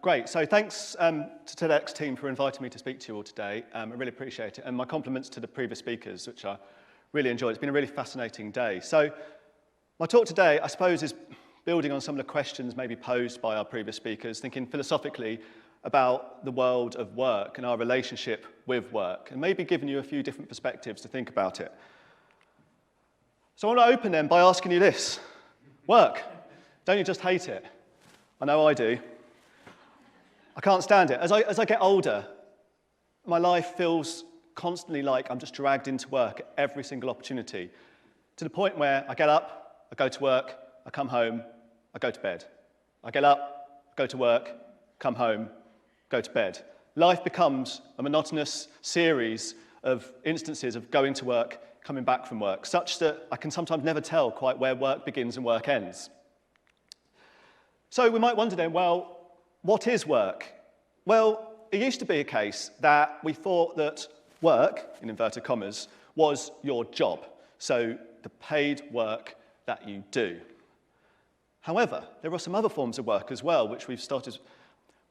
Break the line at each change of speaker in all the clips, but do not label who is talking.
Great. So thanks to TEDx team for inviting me to speak to you all today. I really appreciate it. And my compliments to the previous speakers, which I really enjoyed. It's been a really fascinating day. So my talk today, I suppose, is building on some of the questions maybe posed by our previous speakers, thinking philosophically about the world of work and our relationship with work, and maybe giving you a few different perspectives to think about it. So I want to open then by asking you this. Work. Don't you just hate it? I know I do. I can't stand it. As I get older, my life feels constantly like I'm just dragged into work at every single opportunity, to the point where I get up, I go to work, I come home, I go to bed. I get up, go to work, come home, go to bed. Life becomes a monotonous series of instances of going to work, coming back from work, such that I can sometimes never tell quite where work begins and work ends. So we might wonder then, well, what is work? Well, it used to be a case that we thought that work, in inverted commas, was your job, so the paid work that you do. However, there are some other forms of work as well, which we've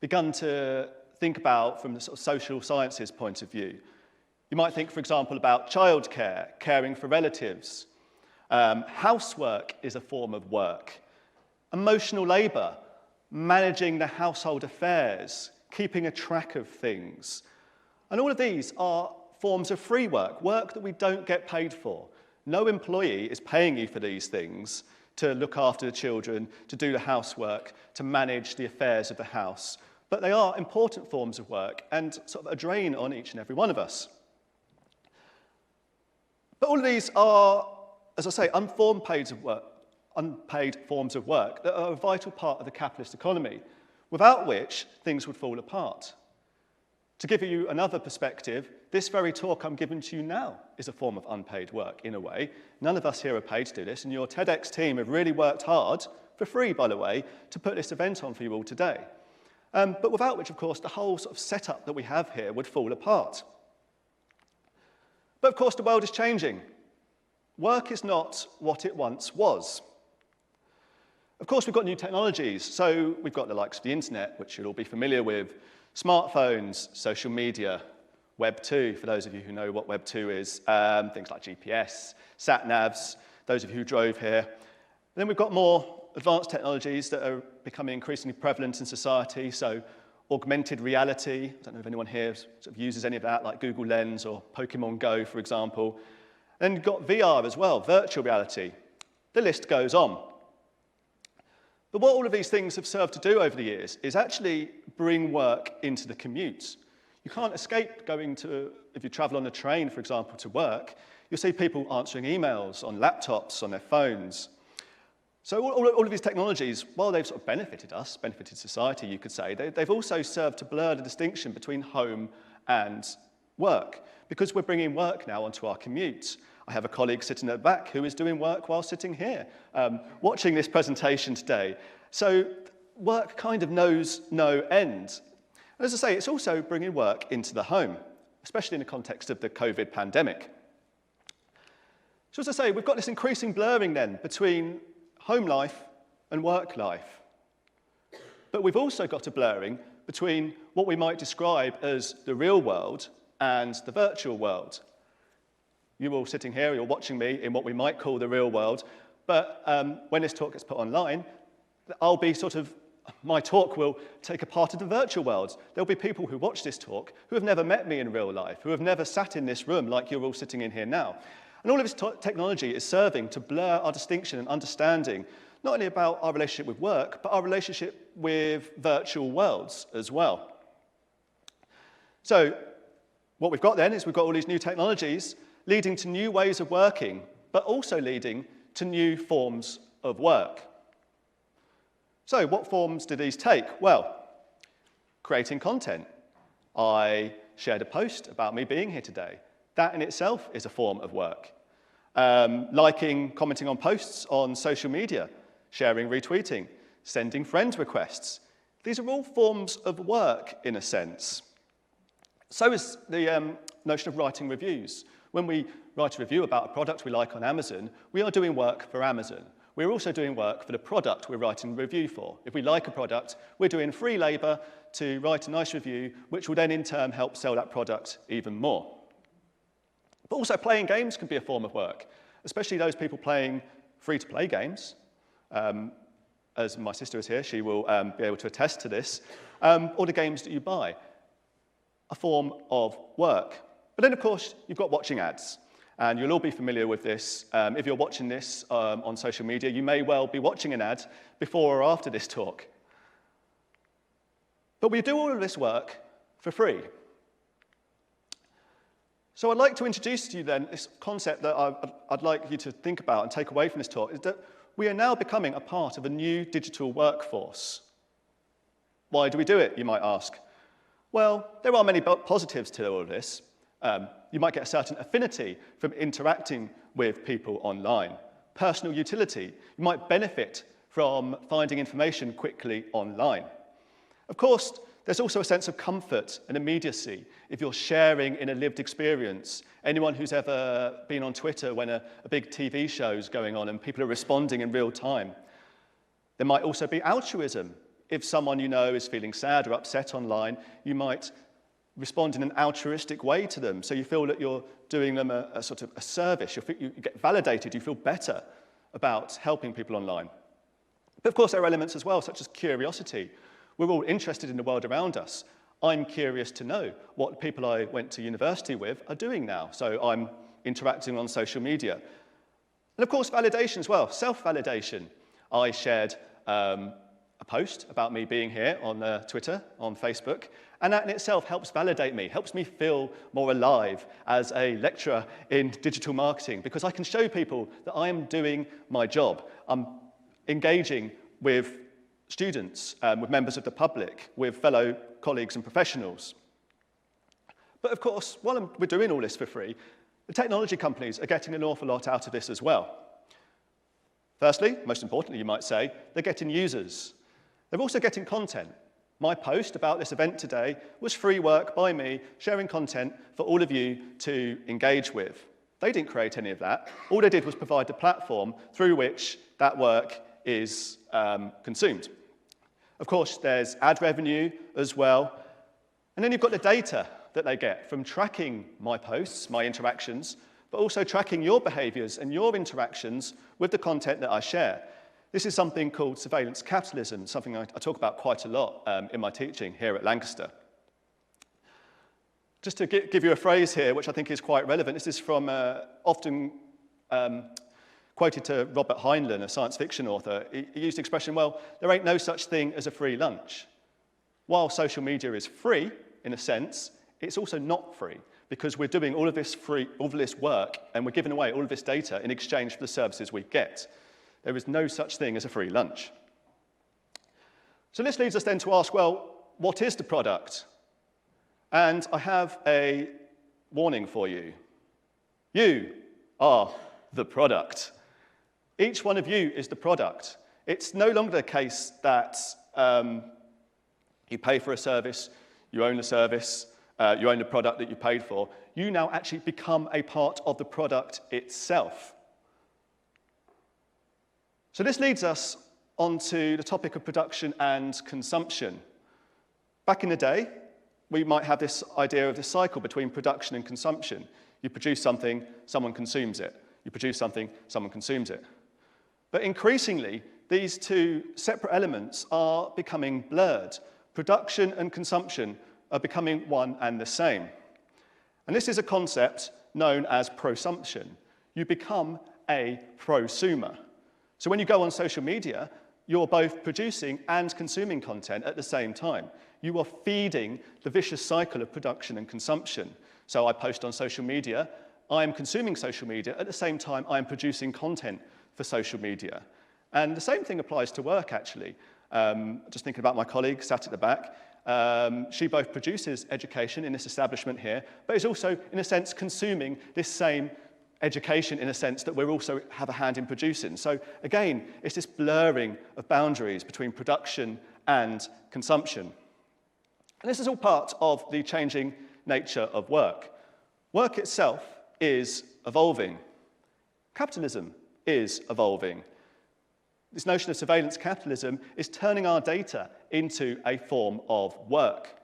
begun to think about from the sort of social sciences point of view. You might think, for example, about childcare, caring for relatives. Housework is a form of work. Emotional labour, managing the household affairs, keeping a track of things. And all of these are forms of free work, work that we don't get paid for. No employee is paying you for these things, to look after the children, to do the housework, to manage the affairs of the house. But they are important forms of work and sort of a drain on each and every one of us. But all of these are, as I say, unpaid forms of work that are a vital part of the capitalist economy, without which things would fall apart. To give you another perspective, this very talk I'm giving to you now is a form of unpaid work, in a way. None of us here are paid to do this, and your TEDx team have really worked hard, for free, by the way, to put this event on for you all today. But without which, of course, the whole sort of setup that we have here would fall apart. But of course, the world is changing. Work is not what it once was. Of course, we've got new technologies. So we've got the likes of the internet, which you'll all be familiar with, smartphones, social media, Web 2, for those of you who know what Web 2 is, things like GPS, sat-navs, those of you who drove here. Then we've got more advanced technologies that are becoming increasingly prevalent in society, so augmented reality. I don't know if anyone here sort of uses any of that, like Google Lens or Pokemon Go, for example. Then you've got VR as well, virtual reality. The list goes on. But what all of these things have served to do over the years is actually bring work into the commute. You can't escape going to, if you travel on a train, for example, to work, you'll see people answering emails on laptops, on their phones. So all of these technologies, while they've sort of benefited us, benefited society, you could say, they've also served to blur the distinction between home and work, because we're bringing work now onto our commute. I have a colleague sitting at the back who is doing work while sitting here, watching this presentation today. So work kind of knows no end. And as I say, it's also bringing work into the home, especially in the context of the COVID pandemic. So as I say, we've got this increasing blurring then between home life and work life. But we've also got a blurring between what we might describe as the real world and the virtual world. You're all sitting here, you're watching me in what we might call the real world, but when this talk gets put online, my talk will take a part of the virtual world. There'll be people who watch this talk who have never met me in real life, who have never sat in this room like you're all sitting in here now. And all of this technology is serving to blur our distinction and understanding, not only about our relationship with work, but our relationship with virtual worlds as well. So what we've got then is we've got all these new technologies leading to new ways of working, but also leading to new forms of work. So what forms do these take? Well, creating content. I shared a post about me being here today. That in itself is a form of work. Liking, commenting on posts on social media, sharing, retweeting, sending friend requests. These are all forms of work in a sense. So is the notion of writing reviews. When we write a review about a product we like on Amazon, we are doing work for Amazon. we're also doing work for the product we're writing a review for. If we like a product, we're doing free labour to write a nice review, which will then in turn help sell that product even more. But also playing games can be a form of work, especially those people playing free-to-play games. As my sister is here, she will be able to attest to this, or the games that you buy, a form of work. But then, of course, you've got watching ads. And you'll all be familiar with this. If you're watching this on social media, you may well be watching an ad before or after this talk. But we do all of this work for free. So I'd like to introduce to you then this concept that I'd like you to think about and take away from this talk, is that we are now becoming a part of a new digital workforce. Why do we do it, you might ask? Well, there are many positives to all of this. You might get a certain affinity from interacting with people online. Personal utility. You might benefit from finding information quickly online. Of course, there's also a sense of comfort and immediacy if you're sharing in a lived experience. Anyone who's ever been on Twitter when a big TV show is going on and people are responding in real time. There might also be altruism. If someone you know is feeling sad or upset online, you might respond in an altruistic way to them, so you feel that you're doing them a sort of a service. You get validated, you feel better about helping people online. But of course there are elements as well, such as curiosity. We're all interested in the world around us. I'm curious to know what people I went to university with are doing now, so I'm interacting on social media. And of course validation as well, self-validation. I shared a post about me being here on Twitter, on Facebook, and that in itself helps validate me, helps me feel more alive as a lecturer in digital marketing, because I can show people that I am doing my job. I'm engaging with students, with members of the public, with fellow colleagues and professionals. But of course, while we're doing all this for free, the technology companies are getting an awful lot out of this as well. Firstly, most importantly, you might say, they're getting users. They're also getting content. My post about this event today was free work by me, sharing content for all of you to engage with. They didn't create any of that. All they did was provide the platform through which that work is consumed. Of course, there's ad revenue as well. And then you've got the data that they get from tracking my posts, my interactions, but also tracking your behaviors and your interactions with the content that I share. This is something called surveillance capitalism, something I talk about quite a lot in my teaching here at Lancaster. Just to give you a phrase here, which I think is quite relevant, this is from often quoted to Robert Heinlein, a science fiction author. He used the expression, well, there ain't no such thing as a free lunch. While social media is free, in a sense, it's also not free, because we're doing all of this work, and we're giving away all of this data in exchange for the services we get. There is no such thing as a free lunch. So this leads us then to ask, well, what is the product? And I have a warning for you. You are the product. Each one of you is the product. It's no longer the case that you pay for a service, you own the service, you own the product that you paid for. You now actually become a part of the product itself. So this leads us onto the topic of production and consumption. Back in the day, we might have this idea of this cycle between production and consumption. You produce something, someone consumes it. You produce something, someone consumes it. But increasingly, these two separate elements are becoming blurred. Production and consumption are becoming one and the same. And this is a concept known as prosumption. You become a prosumer. So when you go on social media, you're both producing and consuming content at the same time. You are feeding the vicious cycle of production and consumption. So I post on social media, I am consuming social media, at the same time I am producing content for social media. And the same thing applies to work, actually. Just thinking about my colleague sat at the back. She both produces education in this establishment here, but is also, in a sense, consuming this same education in a sense that we also have a hand in producing. So again, it's this blurring of boundaries between production and consumption. And this is all part of the changing nature of work. Work itself is evolving. Capitalism is evolving. this notion of surveillance capitalism is turning our data into a form of work.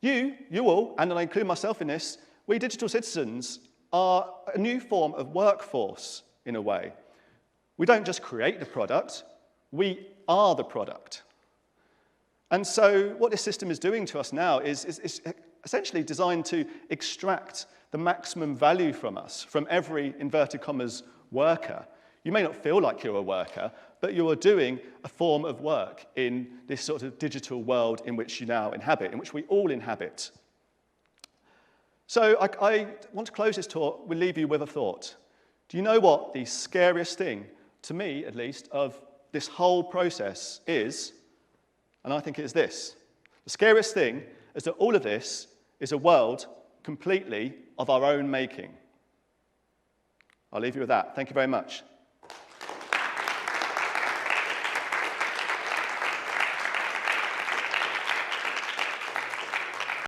You all, and I include myself in this, we digital citizens are a new form of workforce, in a way. We don't just create the product, we are the product. And so what this system is doing to us now is essentially designed to extract the maximum value from us, from every, inverted commas, worker. You may not feel like you're a worker, but you are doing a form of work in this sort of digital world in which you now inhabit, in which we all inhabit. So I want to close this talk, we'll leave you with a thought. Do you know what the scariest thing, to me at least, of this whole process is? And I think it is this. The scariest thing is that all of this is a world completely of our own making. I'll leave you with that. Thank you very much.